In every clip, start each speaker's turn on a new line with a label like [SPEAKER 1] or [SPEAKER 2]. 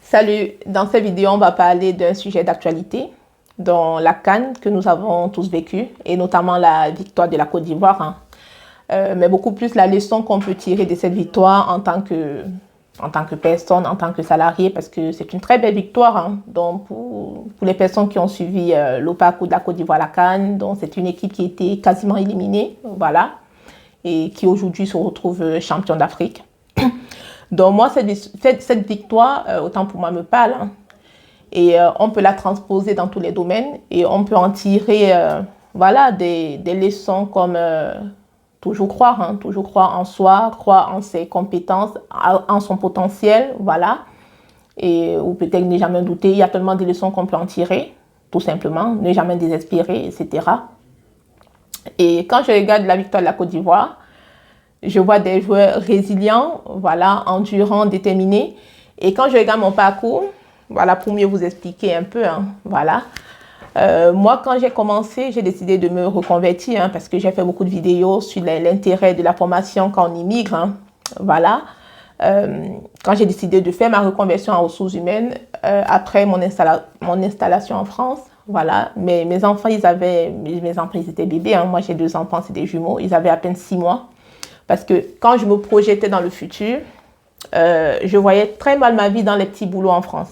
[SPEAKER 1] Salut, dans cette vidéo, on va parler d'un sujet d'actualité, dans la CAN que nous avons tous vécu, et notamment la victoire de la Côte d'Ivoire, mais beaucoup plus la leçon qu'on peut tirer de cette victoire en tant que personne, en tant que salarié, parce que c'est une très belle victoire. Donc pour les personnes qui ont suivi l'OPAC de la Côte d'Ivoire, la CAN, donc c'est une équipe qui était quasiment éliminée, voilà, et qui aujourd'hui se retrouve champion d'Afrique. Donc moi, cette victoire, autant pour moi, me parle. Et on peut la transposer dans tous les domaines et on peut en tirer voilà, des leçons comme toujours croire en soi, croire en ses compétences, en son potentiel, voilà. Et, ou peut-être ne jamais douter. Il y a tellement de leçons qu'on peut en tirer, tout simplement, ne jamais désespérer, etc. Et quand je regarde la victoire de la Côte d'Ivoire, je vois des joueurs résilients, voilà, endurants, déterminés. Et quand je regarde mon parcours, voilà, pour mieux vous expliquer un peu, voilà. Moi, quand j'ai commencé, j'ai décidé de me reconvertir parce que j'ai fait beaucoup de vidéos sur l'intérêt de la formation quand on immigre, voilà. Quand j'ai décidé de faire ma reconversion en ressources humaines, après mon installation en France, voilà, mes enfants, ils étaient bébés, moi j'ai 2 enfants, c'est des jumeaux, ils avaient à peine 6 mois. Parce que quand je me projetais dans le futur, je voyais très mal ma vie dans les petits boulots en France.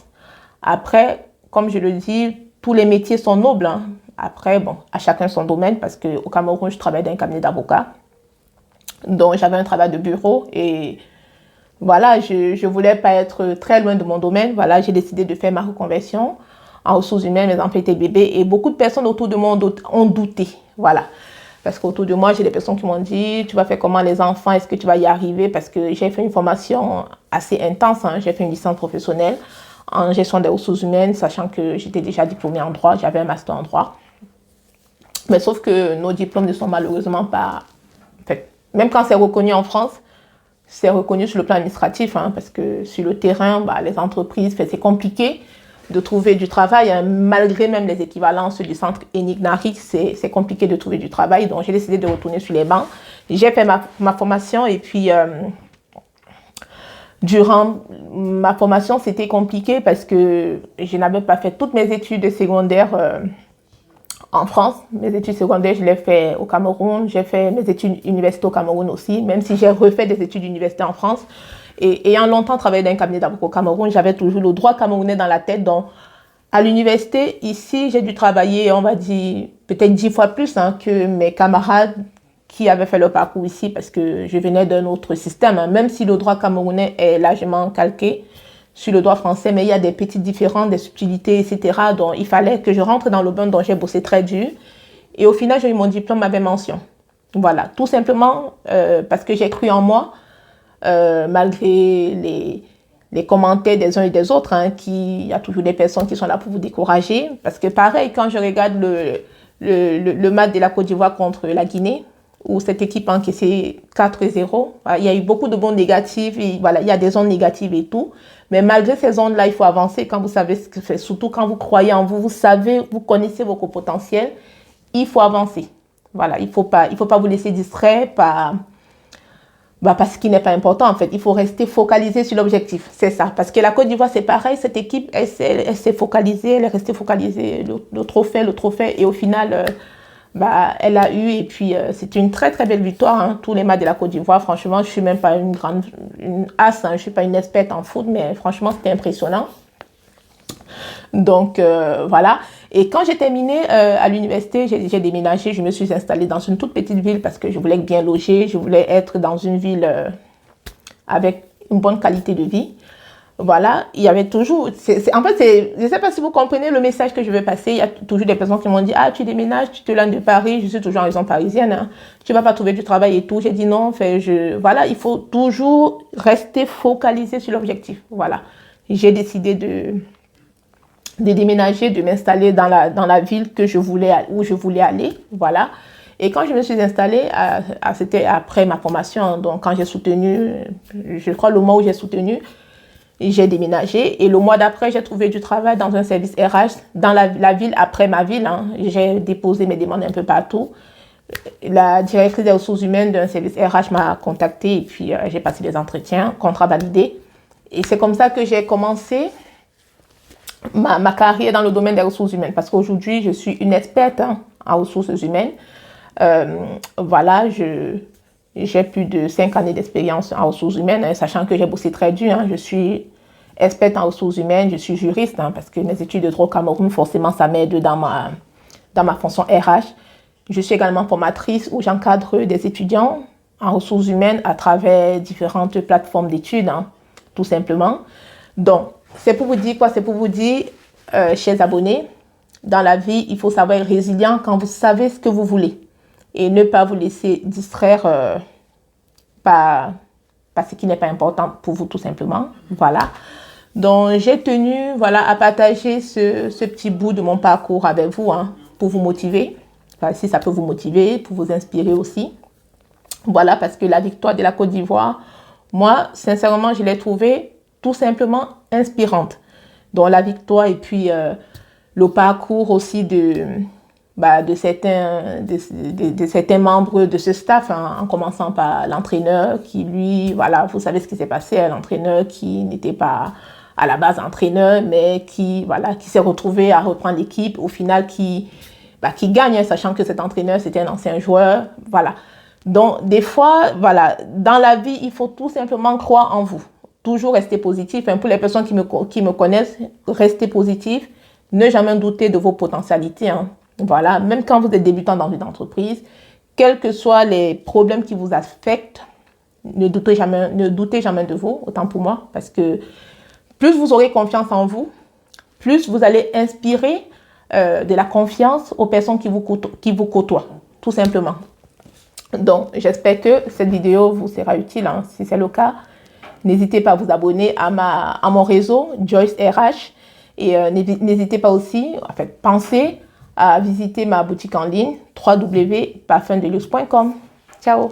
[SPEAKER 1] Après, comme je le dis, tous les métiers sont nobles. Après, bon, à chacun son domaine, parce qu'au Cameroun, je travaillais dans un cabinet d'avocats. Donc, j'avais un travail de bureau et voilà, je ne voulais pas être très loin de mon domaine. Voilà, j'ai décidé de faire ma reconversion en ressources humaines. Mes enfants étaient bébés et beaucoup de personnes autour de moi ont douté. Voilà. Parce qu'autour de moi, j'ai des personnes qui m'ont dit, tu vas faire comment les enfants, est-ce que tu vas y arriver? Parce que j'ai fait une formation assez intense, j'ai fait une licence professionnelle en gestion des ressources humaines, sachant que j'étais déjà diplômée en droit, j'avais un master en droit. Mais sauf que nos diplômes ne sont malheureusement pas... En fait, même quand c'est reconnu en France, c'est reconnu sur le plan administratif, parce que sur le terrain, les entreprises, c'est compliqué de trouver du travail, malgré même les équivalences du centre ENIC-NARIC, c'est compliqué de trouver du travail. Donc, j'ai décidé de retourner sur les bancs. J'ai fait ma formation et puis, durant ma formation, c'était compliqué parce que je n'avais pas fait toutes mes études secondaires en France. Mes études secondaires, je les ai fait au Cameroun. J'ai fait mes études universitaires au Cameroun aussi, même si j'ai refait des études universitaires en France. Et ayant longtemps travaillé dans un cabinet d'avocats au Cameroun, j'avais toujours le droit camerounais dans la tête. Donc, à l'université, ici, j'ai dû travailler, on va dire, peut-être 10 fois plus que mes camarades qui avaient fait leur parcours ici parce que je venais d'un autre système. Même si le droit camerounais est largement calqué sur le droit français, mais il y a des petites différences, des subtilités, etc. Donc, il fallait que je rentre dans le bain dont j'ai bossé très dur. Et au final, j'ai eu mon diplôme avec mention. Voilà, tout simplement parce que j'ai cru en moi. Malgré les commentaires des uns et des autres, il y a toujours des personnes qui sont là pour vous décourager. Parce que pareil, quand je regarde le match de la Côte d'Ivoire contre la Guinée, où cette équipe a encaissé 4-0, il y a eu beaucoup de bons négatifs, et voilà, il y a des ondes négatives et tout. Mais malgré ces ondes-là, il faut avancer quand vous savez ce que c'est, surtout quand vous croyez en vous, vous savez, vous connaissez vos potentiels, il faut avancer. Voilà, il faut pas vous laisser distraire par... parce qu'il n'est pas important, en fait. Il faut rester focalisé sur l'objectif. C'est ça. Parce que la Côte d'Ivoire, c'est pareil. Cette équipe, elle s'est focalisée. Elle est restée focalisée. Le trophée. Et au final, elle a eu. Et puis, c'est une très, très belle victoire. Tous les matchs de la Côte d'Ivoire, franchement, je ne suis même pas une as. Je ne suis pas une experte en foot. Mais franchement, c'était impressionnant. Donc, voilà. Et quand j'ai terminé à l'université, j'ai déménagé. Je me suis installée dans une toute petite ville parce que je voulais être bien logée. Je voulais être dans une ville avec une bonne qualité de vie. Voilà. Il y avait toujours... en fait, je ne sais pas si vous comprenez le message que je veux passer. Il y a toujours des personnes qui m'ont dit « Ah, tu déménages, tu te lances de Paris. » Je suis toujours en région parisienne. Tu ne vas pas trouver du travail et tout. J'ai dit non. Voilà, il faut toujours rester focalisé sur l'objectif. Voilà. J'ai décidé de déménager, de m'installer dans la ville où je voulais aller, voilà. Et quand je me suis installée, c'était après ma formation, donc quand j'ai soutenu, je crois le mois où j'ai soutenu, j'ai déménagé. Et le mois d'après, j'ai trouvé du travail dans un service RH dans la ville après ma ville. J'ai déposé mes demandes un peu partout. La directrice des ressources humaines d'un service RH m'a contactée et puis j'ai passé des entretiens, contrat validé. Et c'est comme ça que j'ai commencé ma carrière dans le domaine des ressources humaines, parce qu'aujourd'hui, je suis une experte en ressources humaines. Voilà, j'ai plus de 5 années d'expérience en ressources humaines, sachant que j'ai bossé très dur. Je suis experte en ressources humaines, je suis juriste, parce que mes études de droit au Cameroun, forcément, ça m'aide dans ma fonction RH. Je suis également formatrice où j'encadre des étudiants en ressources humaines à travers différentes plateformes d'études, tout simplement. Donc, c'est pour vous dire quoi? C'est pour vous dire, chers abonnés, dans la vie, il faut savoir être résilient quand vous savez ce que vous voulez et ne pas vous laisser distraire par ce qui n'est pas important pour vous, tout simplement. Voilà. Donc, j'ai tenu à partager ce petit bout de mon parcours avec vous pour vous motiver. Enfin, si ça peut vous motiver, pour vous inspirer aussi. Voilà, parce que la victoire de la Côte d'Ivoire, moi, sincèrement, je l'ai trouvée tout simplement inspirante. Donc, la victoire et puis le parcours aussi de certains membres de ce staff, en commençant par l'entraîneur qui, lui, voilà, vous savez ce qui s'est passé, l'entraîneur qui n'était pas à la base entraîneur, mais qui s'est retrouvé à reprendre l'équipe, au final qui gagne, sachant que cet entraîneur, c'était un ancien joueur, voilà. Donc, des fois, voilà, dans la vie, il faut tout simplement croire en vous. Toujours rester positif. Pour les personnes qui me connaissent, restez positif. Ne jamais douter de vos potentialités. Voilà, même quand vous êtes débutant dans une entreprise, quels que soient les problèmes qui vous affectent, ne doutez jamais de vous, autant pour moi, parce que plus vous aurez confiance en vous, plus vous allez inspirer de la confiance aux personnes qui vous côtoient, tout simplement. Donc, j'espère que cette vidéo vous sera utile. Si c'est le cas, n'hésitez pas à vous abonner à mon réseau, Joyce RH. Et n'hésitez pas aussi, pensez à visiter ma boutique en ligne, www.parfumdeluxe.com. Ciao!